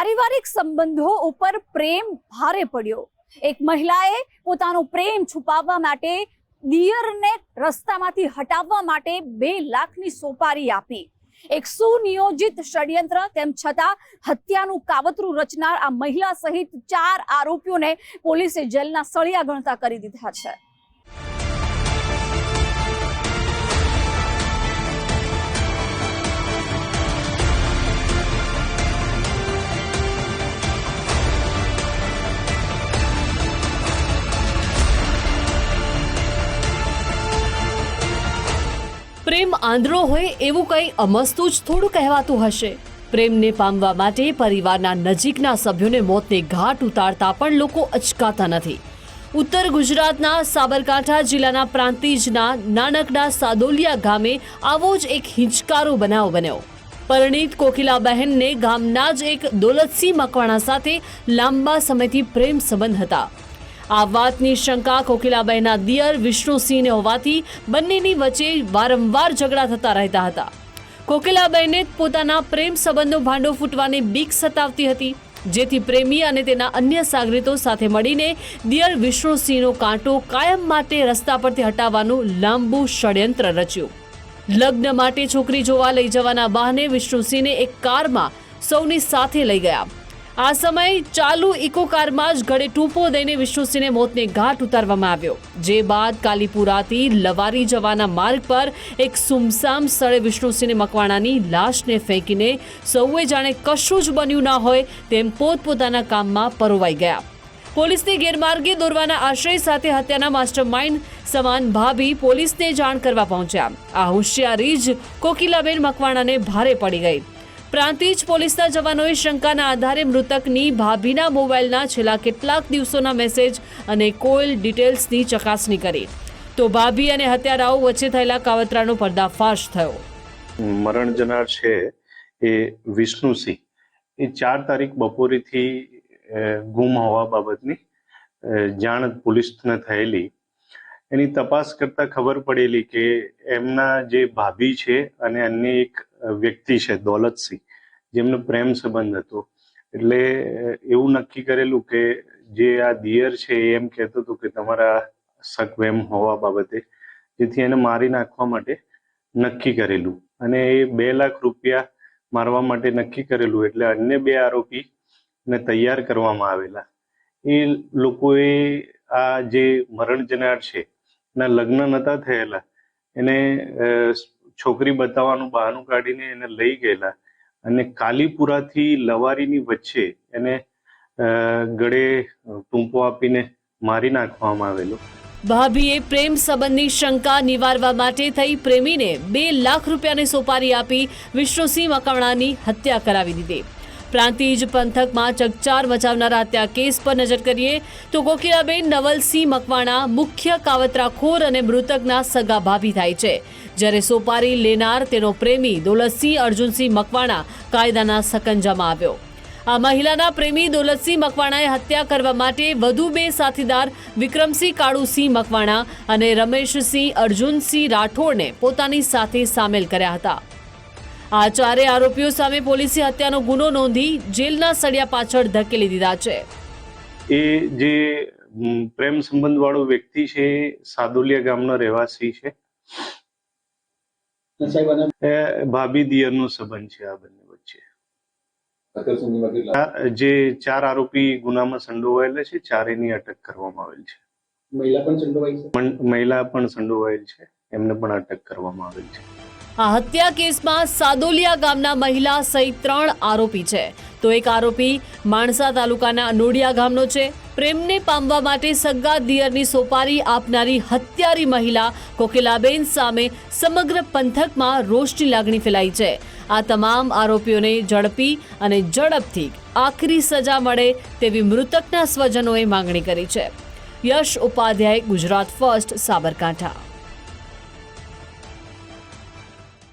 પારિવારિક સંબંધો ઉપર પ્રેમ ભારે પડ્યો। એક મહિલાએ પોતાનો પ્રેમ છુપાવવા માટે દિયરને રસ્તામાંથી હટાવવા માટે 2 લાખની સોપારી આપી। એક સુનિયોજિત ષડયંત્ર તેમ છતાં હત્યાનું કાવતરું રચનાર આ મહિલા સહિત 4 આરોપીઓને પોલીસે જેલના સળિયા ગણતા કરી દીધા છે। પ્રેમ આંધળો હોય એવું કંઈ અમસ્તું જ થોડું કહેવાતું હશે। પ્રેમને પામવા માટે પરિવારના નજીકના સભ્યોને મોતને ઘાટ ઉતારતા પણ લોકો અચકાતા નથી। ઉત્તર ગુજરાતના સાબરકાંઠા જિલ્લાના પ્રાંતિજના નાનકડા સાદોલિયા ગામે આવો જ એક હિંચકારો બનાવ બન્યો। પરિણીત કોકિલાબહેનને ગામના જ એક દોલતસિંહ મકવાણા સાથે લાંબા સમયથી પ્રેમ સંબંધ હતા। આ વાતની શંકા કોકિલાબહેનના દિયર વિષ્ણુસિંહને હોવાથી બંનેની વચ્ચે વારંવાર ઝઘડા થતા રહેતા હતા। કોકિલાબહેને પોતાના પ્રેમ સંબંધનો ભાંડો ફૂટવાની બીક સતાવતી હતી, જેથી પ્રેમી અને તેના અન્ય સાગરીતો સાથે મળીને દિયર વિષ્ણુસિંહનો કાંટો કાયમ માટે રસ્તા પરથી હટાવવાનું લાંબુ ષડયંત્ર રચ્યું। લગ્ન માટે છોકરી જોવા લઈ જવાના બહાને વિષ્ણુસિંહને એક કારમાં સૌની સાથે લઈ ગયા। આ સમયે ચાલુ ઇકો કારમાં જ ગળે ટૂંપો દઈને વિષ્ણુસિંહને મોતને ઘાટ ઉતારવામાં આવ્યો। જે બાદ કાલીપુરાથી લવારી જવાના માર્ગ પર એક સુમસામ સ્થળે વિષ્ણુસિંહ મકવાણાની લાશને ફેંકીને સૌએ જાણે કશું જ બન્યું ના હોય તેમ પોતપોતાના કામમાં પરોવાઈ ગયા। પોલીસને ગેરમાર્ગે દોરવાના આશય સાથે હત્યાના માસ્ટર માઇન્ડ સમાન ભાભી પોલીસને જાણ કરવા પહોંચ્યા। આ હોશિયારી જ કોકિલાબેન મકવાણાને ભારે પડી ગઈ। પ્રાંતિજ પોલીસના જવાનોએ શંકાના આધારે મૃતકની ભાભીના મોબાઈલના છેલ્લા કેટલાક દિવસોના મેસેજ અને કોલ ડિટેલ્સની ચકાસણી કરી તો ભાભી અને હત્યારાઓ વચ્ચે થયેલા કાવતરાનો પર્દાફાશ થયો। મરણ જનાર છે એ વિષ્ણુસિંહ એ 4 તારીખ બપોરેથી ગુમ હોવા બાબતની જાણ પોલીસને થયેલી। એની તપાસ કરતા ખબર પડેલી કે એમના જે ભાભી છે અને અન્ય એક વ્યક્તિ છે દોલતસિંહ, જેમનો પ્રેમ સંબંધ હતો। એટલે એવું નક્કી કરેલું કે જે આ દિયર છે એ એમ કહેતો હતો કે તમારા શકવેમ હોવા બાબતે, જેથી એને મારી નાખવા માટે નક્કી કરેલું અને એ 2 લાખ રૂપિયા મારવા માટે નક્કી કરેલું। એટલે અન્ય 2 આરોપીને તૈયાર કરવામાં આવેલા। એ લોકોએ આ જે મરણ જનાર છે એના લગ્ન નહોતા થયેલા, એને છોકરી બતાવવાનું બહાનું કાઢીને એને લઈ ગયેલા અને કાલીપુરાથી લવારીની વચ્ચે એને ગળે ટૂંપો આપીને મારી નાખવામાં આવેલો। ભાભીએ પ્રેમ સંબંધની શંકા નિવારવા માટે થઈ પ્રેમીને 2 લાખ રૂપિયાની સોપારી આપી વિષ્ણુસિંહ મકવાણાની હત્યા કરાવી દીધી। પ્રાંતિજ પંથકમાં ચકચાર મચાવનારા હત્યા કેસ પર નજર કરીએ તો કોકિલાબેન નવલસિંહ મકવાણા મુખ્ય કાવતરાખોર અને મૃતકના સગા ભાભી થાય છે, જ્યારે સોપારી લેનાર તેનો પ્રેમી દોલતસિંહ અર્જુનસિંહ મકવાણા કાયદાના સકંજામાં આવ્યો। આ મહિલાના પ્રેમી દોલતસિંહ મકવાણાએ હત્યા કરવા માટે વધુ 2 સાથીદાર વિક્રમસિંહ કાળુસિંહ મકવાણા અને રમેશસિંહ અર્જુનસિંહ રાઠોડને પોતાની સાથે સામેલ કર્યા હતા। આ 4 આરોપીઓ સામે પોલીસે હત્યાનો ગુનો નોંધી જેલના સળિયા પાછળ ધકેલી દીધા છે। એ જે પ્રેમ સંબંધ વાળો વ્યક્તિ છે સાદોલિયા ગામનો રહેવાસી છે। ભાભી દિયરનો સંબંધ છે આ બંને વચ્ચે। જે 4 આરોપી ગુનામાં સંડોવાયેલા છે, 4ની અટક કરવામાં આવેલ છે। મહિલા પણ સંડોવાયેલ છે, એમને પણ અટક કરવામાં આવેલ છે। આ હત્યા કેસમાં સાદોલિયા ગામના મહિલા સહિત 3 આરોપી છે, તો એક આરોપી માણસા તાલુકાના અનોડિયા ગામનો છે। પ્રેમને પામવા માટે સગા દિયરની સોપારી આપનારી હત્યારી મહિલા કોકિલાબેન સામે સમગ્ર પંથકમાં રોષની લાગણી ફેલાઈ છે। આ તમામ આરોપીઓને ઝડપી અને ઝડપથી આખરી સજા મળે તેવી મૃતકના સ્વજનોએ માંગણી કરી છે। યશ ઉપાધ્યાય, ગુજરાત ફર્સ્ટ, સાબરકાંઠા।